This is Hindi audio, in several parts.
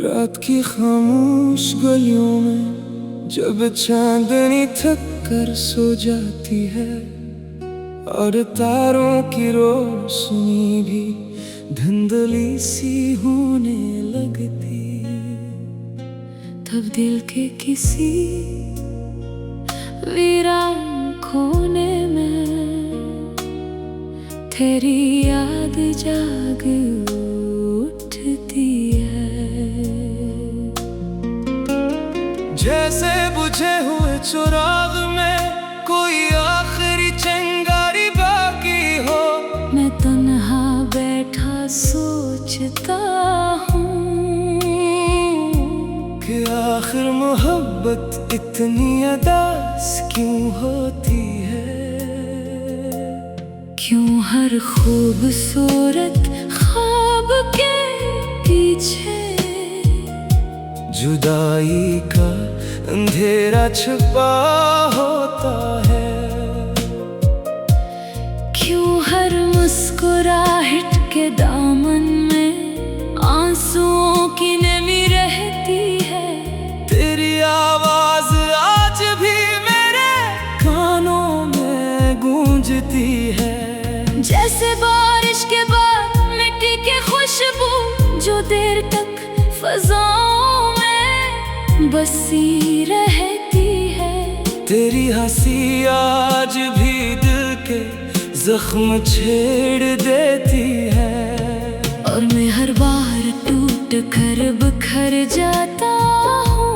रात की खामोश गलियों में जब चांदनी थक कर सो जाती है और तारों की रोशनी भी धुंधली सी होने लगती, तब दिल के किसी वीरान कोने में तेरी याद जाग उठती है। जैसे बुझे हुए चिराग में कोई आखिरी चिंगारी बाकी हो। मैं तन्हा बैठा सोचता हूँ कि आखिर मोहब्बत इतनी अदास क्यों होती है। क्यों हर खूबसूरत ख्वाब के पीछे जुदाई का अंधेरा छुपा होता है। क्यों हर मुस्कुराहट के दामन में आंसुओं की नमी रहती है। तेरी आवाज आज भी मेरे कानों में गूंजती है। जैसे बारिश के बाद मिट्टी की खुशबू जो देर तक फज़ाओं में बसी रहती है। तेरी हंसी आज भी दिल के जख्म छेड़ देती है। और मैं हर बार टूट कर बिखर जाता हूँ।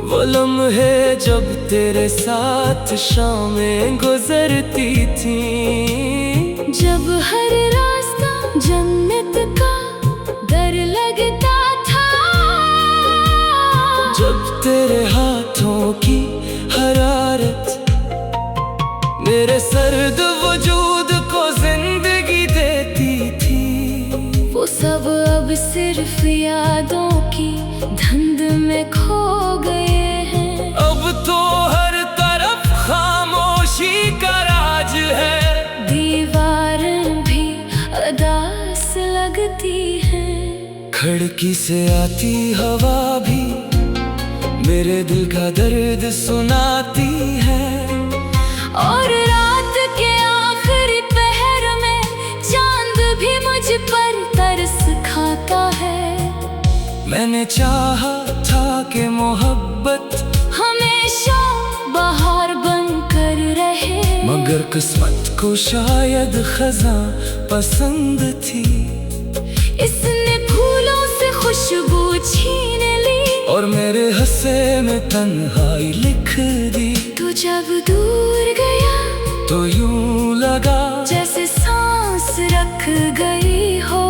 वो लम्हे जब तेरे साथ शामें गुजरती थी, जब हर रास्ता जन्नत का दर लगता था। जब तेरे हाथों की हरारत मेरे सर्द वजूद को जिंदगी देती थी। वो सब अब सिर्फ यादों की धुंध में खो गए हैं। अब तो हर तरफ खामोशी का राज है। दीवारें भी अदास लगती हैं। खिड़की से आती हवा भी मेरे दिल का दर्द सुनाती है। और रात के आखिरी पहर में चांद भी मुझ पर तरस खाता है। मैंने चाहा था कि मोहब्बत हमेशा बाहर बनकर रहे, मगर किस्मत को शायद खज़ां पसंद थी। इसने फूलों से खुशबू छीन ली और मेरे हंसे में तन्हाई लिख दी। तू जब दूर गया तो यूं लगा जैसे सांस रख गई हो।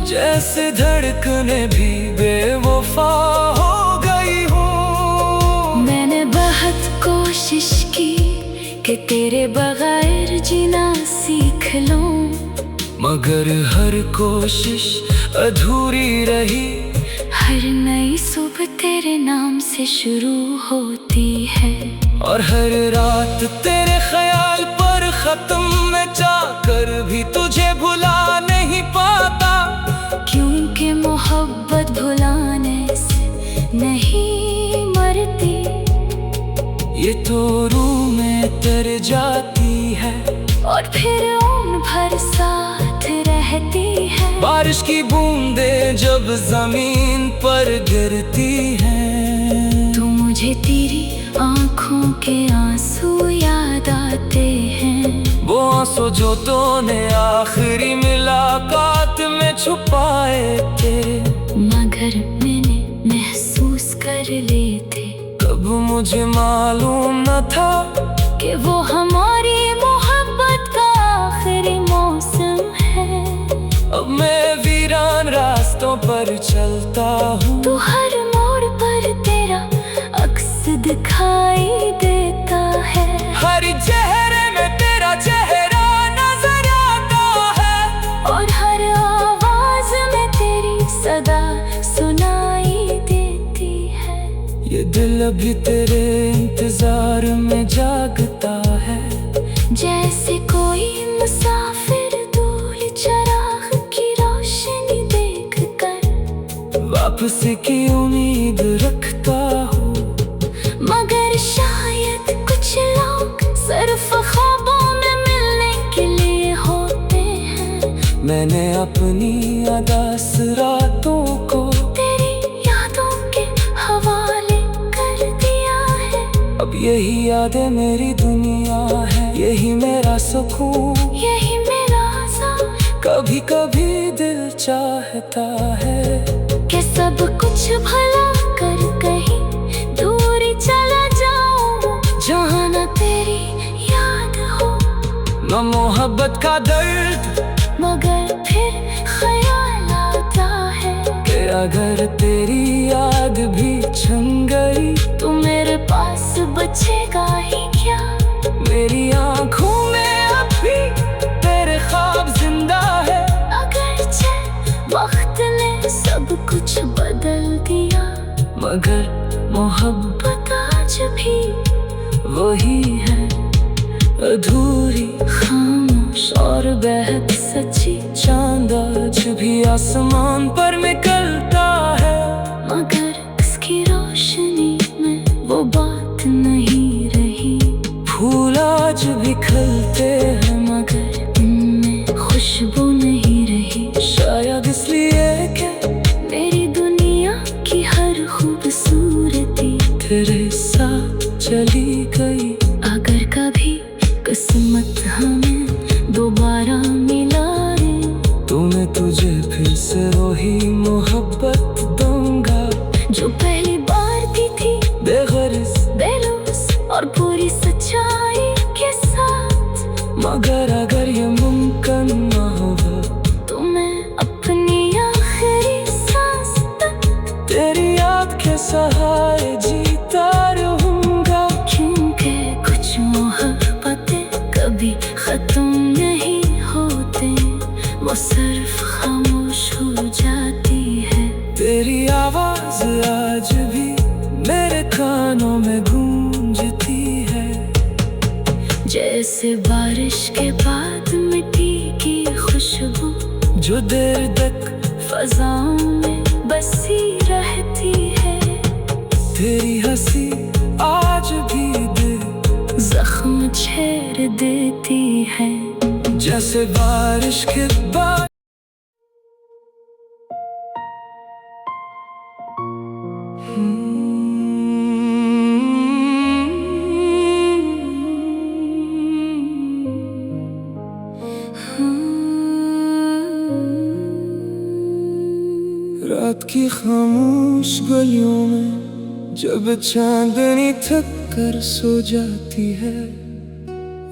जैसे धड़कने भी बेवफा हो गई हो। मैंने बहुत कोशिश की कि तेरे बगैर जीना सीख लूं, मगर हर कोशिश अधूरी रही। हर नई सुबह तेरे नाम से शुरू होती है। और हर रात तेरे ख्याल पर खत्म मैं चाहकर भी तुझे भुला नहीं पाता। क्योंकि मोहब्बत भुलाने से नहीं मरती, ये तो रूह में तर जाती है और फिर उम्र भर साथ रहती है। बारिश की बूंदें जब जमीन पर गिरती हैं, तो मुझे तेरी आंखों के आंसू याद आते हैं। वो आंसू जो तूने आखिरी मुलाकात में छुपाए थे, मगर मैंने महसूस कर लिए थे। कब मुझे मालूम न था कि वो हमारी मोहब्बत का आखिरी मौसम है। अब मैं वीरान रास्तों पर चलता हूँ, तो हर मोड़ पर तेरा अक्स दिखाई देता है। हर चेहरे में तेरा चेहरा नजर आता है, और हर आवाज में तेरी सदा सुनाई देती है। दिल अभी तेरे इंतजार में जागता है। जैसे कोई मुसाफिर दूर चराग की रोशनी देख कर वापसी की उम्मीद रखता हूँ। मगर शायद कुछ लोग सिर्फ ख्वाबों में मिलने के लिए होते हैं। मैंने अपनी अदास रातों को तेरी यादों के हवाले कर दिया है। अब यही यादें मेरी दुनिया है, यही मेरा सुकून, यही मेरा आज़ाद। कभी कभी दिल चाहता है कि सब कुछ भला कर कहीं दूरी चला जाऊं, जहाँ न तेरी याद हो न मोहब्बत का दर्द। मगर फिर ख्याल आता है कि अगर तेरी याद भी छन गई तू मेरे पास बचेगा ही क्या। मेरी आँखों में अब भी तेरे ख्वाब जिंदा है। अगरचे वक्त ने सब कुछ बदल दिया, मगर मोहब्बत आज भी वही है, अधूरी, खामोश और बेहद सच्ची। चांद आज भी आसमान पर निकलता है, मगर इसकी रोशनी में वो बात नहीं रही। फूल आज भी खिलते हैं मगर इनमें खुशबू नहीं रही। शायद इसलिए कि मेरी दुनिया की हर खूबसूरती तेरे साथ चली गई। अगर कभी किस्मत हमें दोबारा मिलाए तो मैं तुझे फिर से वही मोहब्बत दूंगा जो पहली बार दी थी, बेगर्ज, बेलौस और पूरी सच्चाई के साथ। मगर अगर ये मुमकिन न होगा तो मैं अपनी आखिरी सांस तक तेरी याद के सहारे जीता रहूंगा। क्योंकि कुछ मोहब्बतें कभी खत्म नहीं होते, वो सिर्फ खामोश हो जाती है। तेरी आवाज आज भी मेरे कानों में गूंजती है। जैसे बारिश के बाद मिट्टी की खुशबू जो देर तक फज़ाओं में बसी रहती है। तेरी हंसी आज भी दिल जख्म छेड़ देती है। जैसे बारिश के बाद रात की खामोश गलियों में जब चांदनी थक कर सो जाती है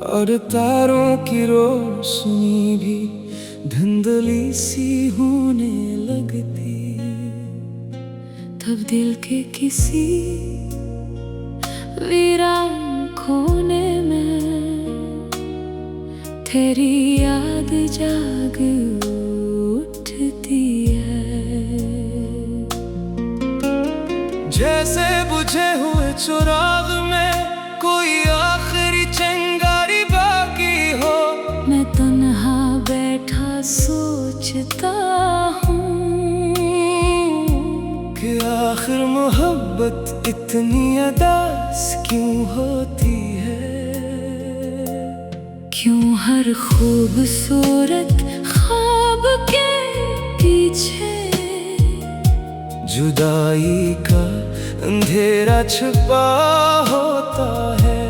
और तारों की रोशनी भी धुंधली सी होने लगती, तब दिल के किसी वीरान कोने में तेरी याद जाग उठती है। जैसे बुझे हुए चिराग में कोई आखिरी चिंगारी बाकी हो। मैं तन्हा बैठा सोचता हूँ कि आखिर मोहब्बत इतनी अदास क्यों होती है। क्यों हर खूबसूरत ख्वाब के पीछे जुदाई का अंधेरा छुपा होता है।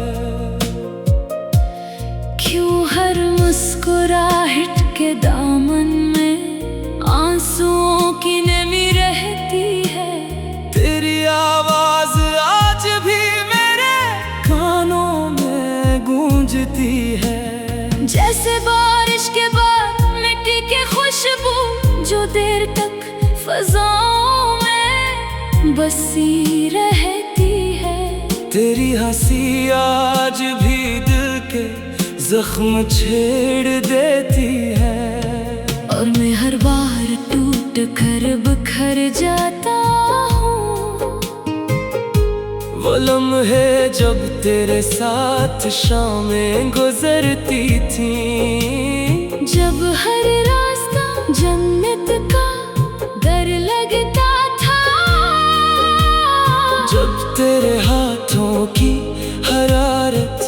क्यों हर मुस्कुराहट के दामन में आंसुओं की नमी रहती है। तेरी आवाज आज भी मेरे कानों में गूंजती है। जैसे बारिश के बाद मिट्टी की खुशबू जो देर तक फज़ाओं में बसी रहती है। तेरी हंसी आज भी दिल के जख्म छेड़ देती है। और मैं हर बार टूट कर बिखर जाता हूँ वो लम्हे जब तेरे साथ शामें गुजरती थी, जब हर रास्ता जन्नत का डर लगता था, जब तेरे हाथों की हरारत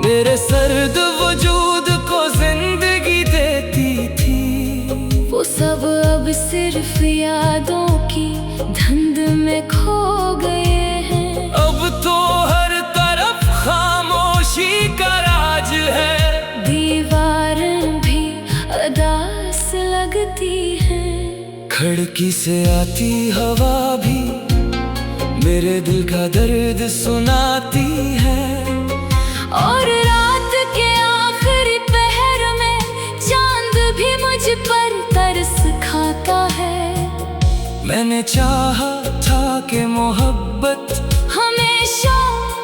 मेरे सर्द वजूद को जिंदगी देती थी। वो सब अब सिर्फ यादों की धुंध में खो गए हैं। अब तो हर तरफ खामोशी का राज है, दीवारें भी अदास लगती हैं। खिड़की से आती हवा भी मेरे दिल का दर्द सुनाती है। और रात के आखिरी पहर में चांद भी मुझ पर तरस खाता है। मैंने चाहा था कि मोहब्बत हमेशा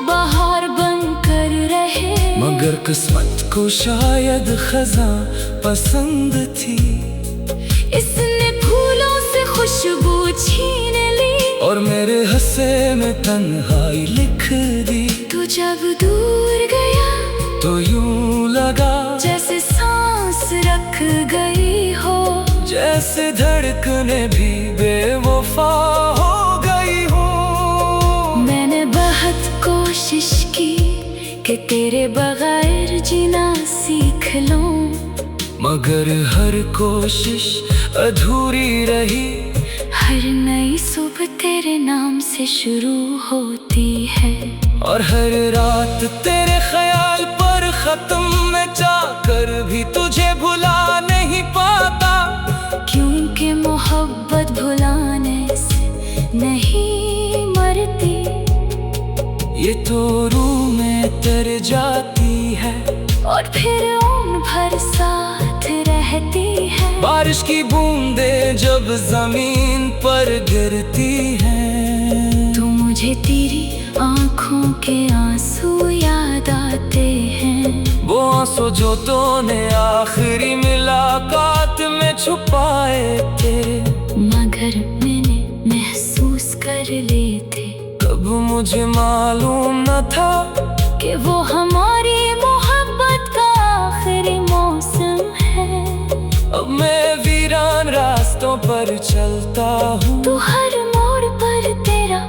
बाहर बनकर रहे, मगर किस्मत को शायद खज़ां पसंद थी। इसने फूलों से खुशबू छीन ली और मेरे हंसे में तन्हाई लिख दी। तू जब दूर गया तो यूं लगा जैसे सांस रख गई हो, जैसे धड़कने भी बेवफा हो गई हो। मैंने बहुत कोशिश की कि तेरे बगैर जीना सीख लूं, मगर हर कोशिश अधूरी रही। हर नई सुबह तेरे नाम से शुरू होती है, और हर रात तेरे ख्याल पर खत्म मैं चाहकर भी तुझे भुला नहीं पाता। क्योंकि मोहब्बत भुलाने से नहीं मरती, ये तो रूह में तर जाती है और फिर उम्र भर साथ रहती है। बारिश की बूंदें जब जमीन पर गिरती हैं, तो मुझे तेरी आंखों के आंसू याद आते हैं। वो आंसू जो तूने आखिरी मुलाकात में छुपाए थे, मगर मैंने महसूस कर लिए थे। तब मुझे मालूम न था कि वो हमारी मोहब्बत का आखिरी मौसम है। अब मैं वीरान रास्तों पर चलता हूँ, तो हर मोड़ पर तेरा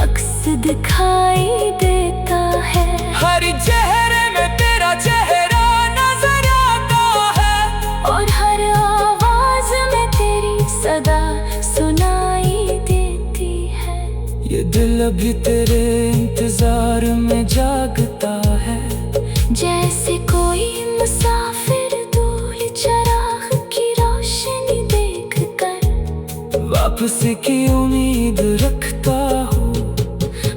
अक्स दिखाई देता है। हर चेहरे में तेरा चेहरा नजर आता है, और हर आवाज में तेरी सदा सुनाई देती है। ये दिल अभी तेरे इंतजार में जागता है, जैसे कोई मुसाफिर दूर चराग की रोशनी देखकर वापसी की उम्मीद रखता हूँ।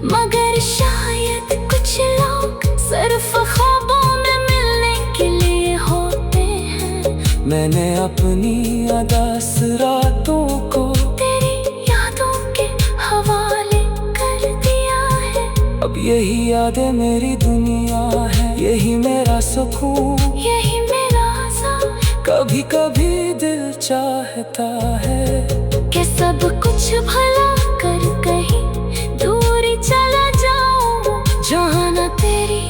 मगर शायद कुछ लोग सिर्फ ख्वाबों में मिलने के लिए होते हैं। मैंने अपनी अदास रातों को तेरी यादों के हवाले कर दिया है। अब यही यादें मेरी दुनिया है, यही मेरा सुकून, यही मेरा आज़ाद। कभी कभी दिल चाहता है कि सब कुछ भला कर कहीं दूरी चला जाऊं, जहाँ न तेरी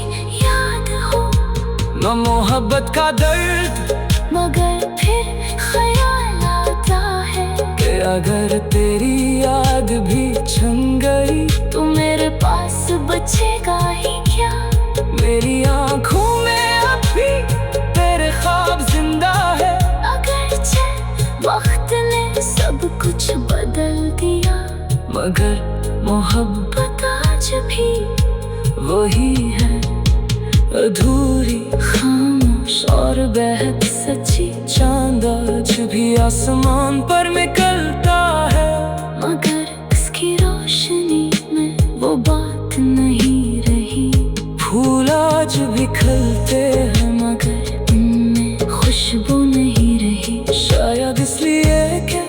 याद हो न मोहब्बत का दर्द, मगर फिर ख्याल आता है कि अगर तेरी याद भी छन गई तू मेरे पास बचेगा ही क्या। मेरी आंखों में अब भी तेरे ख्वाब जिंदा है, अगरचे वक्त ने सब कुछ बदल दिया, मगर मोहब्बत आज भी वही है, अधूरी खामोश और बेहद सच्ची। चांद आज भी आसमान पर निकलता है, मगर इसकी रोशनी में वो बात नहीं रही। फूल आज भी खिलते हैं, मगर उनमें खुशबू नहीं रही। शायद इसलिए कि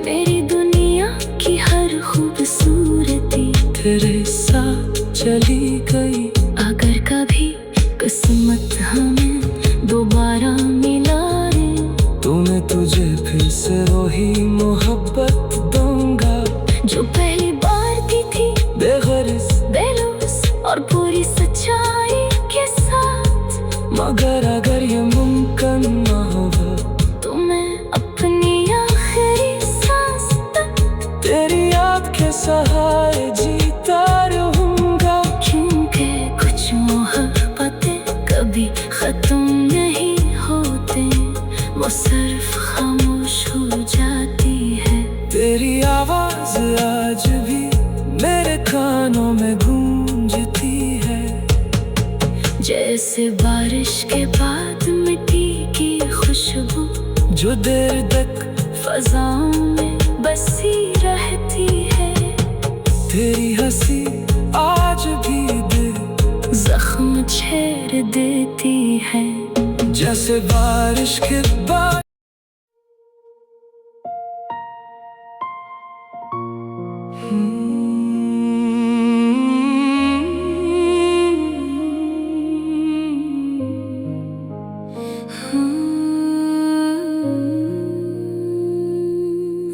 मेरी दुनिया की हर खूबसूरती तेरे साथ चली गई। अगर कभी किस्मत हमें दोबारा मिला दे, तो मैं तुझे फिर से वही मोहब्बत दूंगा जो पहली बार दी थी। बेगर्ज सहारे जीता रहूंगा। क्योंकि कुछ मोहब्बतें कभी खत्म नहीं होते, वो सिर्फ खामोश हो जाती है। तेरी आवाज आज भी मेरे कानों में गूंजती है, जैसे बारिश के बाद मिट्टी की खुशबू जो देर तक फज़ाओं में बसी रहती है। तेरी हंसी आज भी दिल जख्म छेड़ देती है, जैसे बारिश के बाद।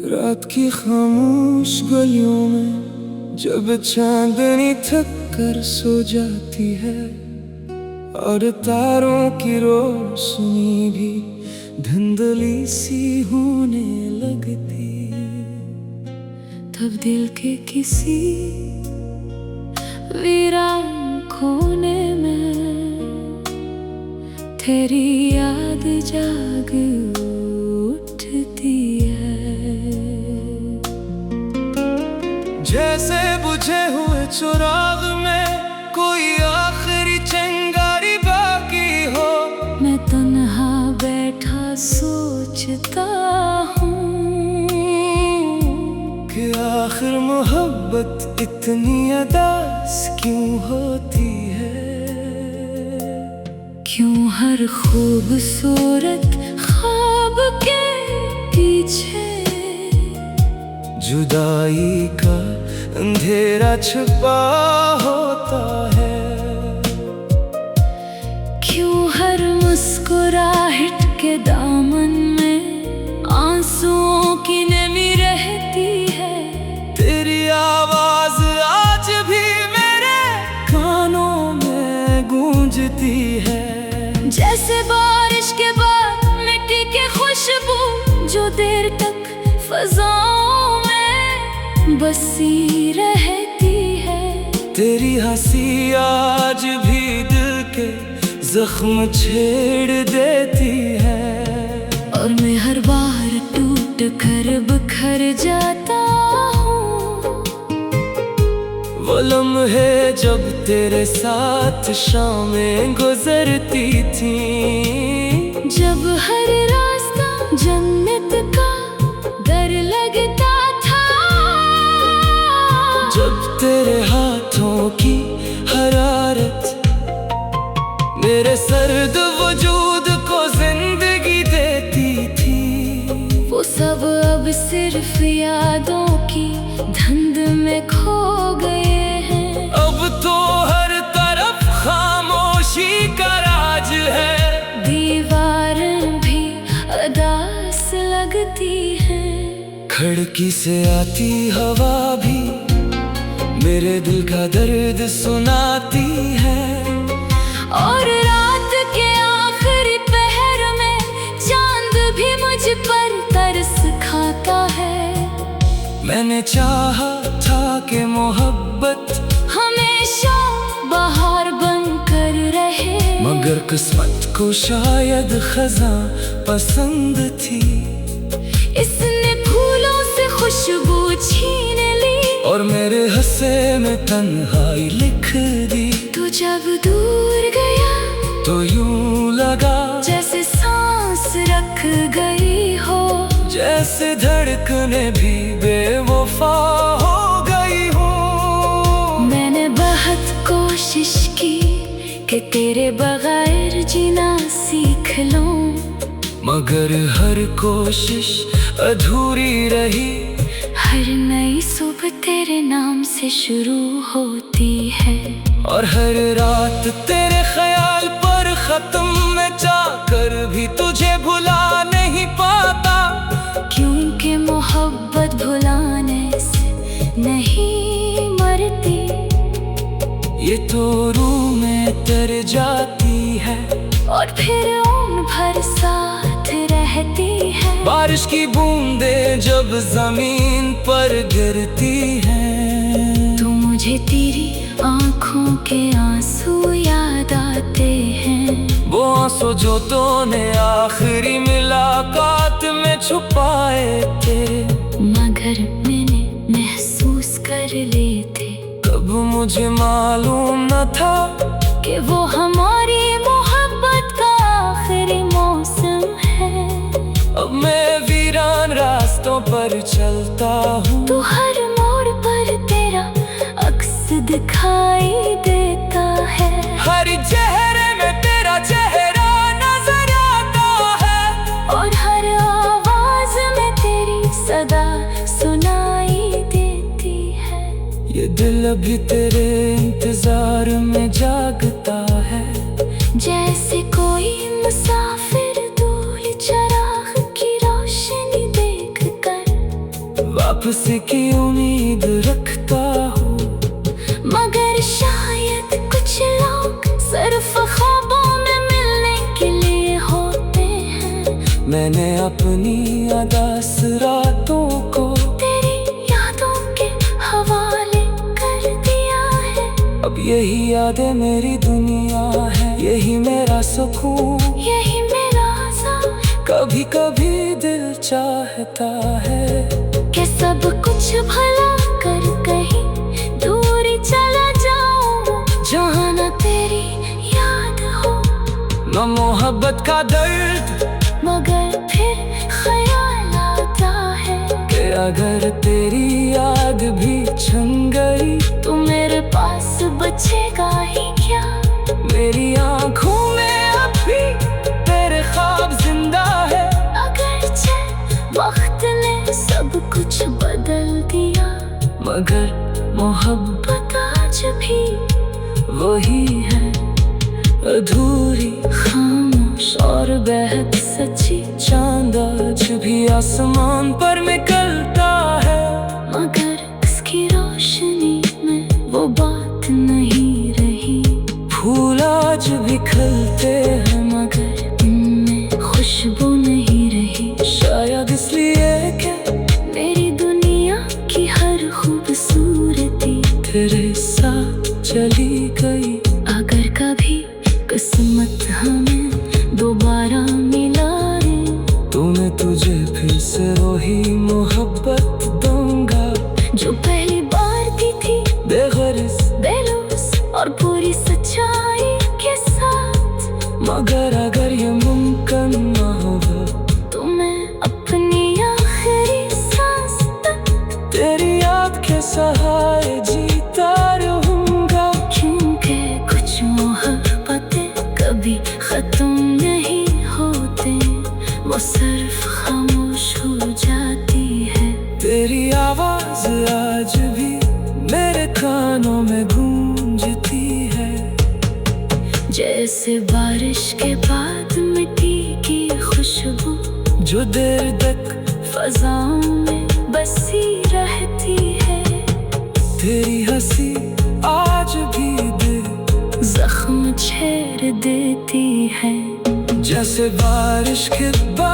रात की खामोश गलियों में जब चांदनी थक कर सो जाती है, और तारों की रोशनी भी धुंधली सी होने लगती, तब दिल के किसी वीरान कोने में तेरी याद जाग उठती है। जैसे बुझे हुए चिराग में कोई आखिरी चिंगारी बाकी हो। मैं तन्हा बैठा सोचता हूँ कि आखिर मोहब्बत इतनी अदास क्यों होती है। क्यों हर खूबसूरत ख्वाब के पीछे जुदाई का अंधेरा छुपा होता है। क्यों हर मुस्कुराहट के दामन में आंसुओं की नमी रहती है। तेरी आवाज आज भी मेरे कानों में गूंजती है, जैसे बारिश के बाद मिट्टी की खुशबू जो देर तक फज़ाओं में बसी रहती है। तेरी हंसी आज भी दिल के जख्म छेड़ देती है, और मैं हर बार टूट कर बिखर जाता हूँ। वो लम्हे जब तेरे साथ शामें गुजरती थी, जब हर रास्ता जन्नत का डर लगता था। जब तेरे हाथों की हरारत मेरे सर्द वजूद को जिंदगी देती थी। वो सब अब सिर्फ यादों की धुंध में खो गए हैं। अब तो हर तरफ खामोशी का राज है, दीवारें भी अदास लगती हैं। खिड़की से आती हवा भी मेरे दिल का दर्द सुनाती है। और रात के आखिरी पहर में चांद भी मुझ पर तरस खाता है। मैंने चाहा था कि मोहब्बत हमेशा बाहर बनकर रहे, मगर किस्मत को शायद खज़ां पसंद थी। इसने फूलों से खुशबू छीन ली, और मेरे हंसे में तन्हाई लिख दी। तू जब दूर गया तो यूं लगा जैसे सांस रख गई हो, जैसे धड़कने भी बेवफा हो गई हो। मैंने बहुत कोशिश की कि तेरे बगैर जीना सीख लूं, मगर हर कोशिश अधूरी रही। हर नई सुबह तेरे नाम से शुरू होती है, और हर रात तेरे ख्याल पर खत्म मैं चाहकर भी तुझे भुला नहीं पाता। क्योंकि मोहब्बत भुलाने से नहीं मरती, ये तो रूह में तर जाती है, और फिर उम्र भर साथ रहती है। है। बारिश की बूंदें जब जमीन पर गिरती हैं, तो मुझे तेरी आँखों के आंसू याद आते हैं। वो आंसू जो तूने आखिरी मुलाकात में छुपाए थे, मगर मैंने महसूस कर लिए थे। तब मुझे मालूम न था कि वो हमारी मोहब्बत का आखिरी मौसम है। अब मैं वीरान रास्तों पर चलता हूँ, तो हर मोड़ पर तेरा अक्स दिखाई देता है। हर चेहरे में तेरा चेहरा नजर आता है, और हर आवाज में तेरी सदा सुनाई देती है। ये दिल अभी तेरे इंतजार में जागता है, जैसे कोई मुसाफिर दूर चराग की रोशनी देख कर वापसी की उम्मीद रखता हूँ। मगर शायद कुछ लोग सिर्फ ख्वाबों में मिलने के लिए होते हैं। मैंने अपनी अदास रातों को तेरी यादों के हवाले कर दिया है। अब यही यादें मेरी दुनिया है, यही मेरा सुकून, यही मेरा आज़ाद। कभी कभी दिल चाहता है कि सब कुछ भला कर कहीं दूरी चला जाऊं, जहाँ न तेरी याद हो न मोहब्बत का दर्द, मगर फिर ख्याल आता है कि अगर तेरी याद भी छन गई तू मेरे पास बचेगा ही क्या। मेरी आँखों में अब भी तेरे ख्वाब जिंदा है। अगरचे वक्त ने सब कुछ बदल दिया, मगर मोहब्बत आज भी वही है, अधूरी खामोश और बेहद सच्ची। चांद आज भी आसमान पर निकलता है, मगर इसकी रोशनी में वो बात नहीं रही। फूल आज भी खिलते हैं, मगर इनमें खुशबू नहीं रही। शायद इसलिए कि मेरी दुनिया की हर खूबसूरती तेरे साथ चली गई। अगर कभी किस्मत हमें दोबारा मिलाए, तो मैं तुझे फिर से वही मोहब्बत दूंगा, जो पहली बार दी थी, बेगर्ज बेलूस और पूरी सच्चाई के साथ। मगर अगर ये मुमकिन न होगा, तो मैं अपनी आखिरी सांस तक तेरी याद के सहारे जीता रहूंगा। क्योंकि कुछ मोहब्बतें कभी खत्म नहीं होते, वो सिर्फ खामोश हो जाती है। तेरी आवाज आज भी मेरे कानों में गूंजती है, जैसे बारिश के बाद मिट्टी की खुशबू जो देर तक फजाओं में बसी रहती है। तेरी हंसी आज भी दिल जख्म छेड़ देती है, जैसे बारिश के बाद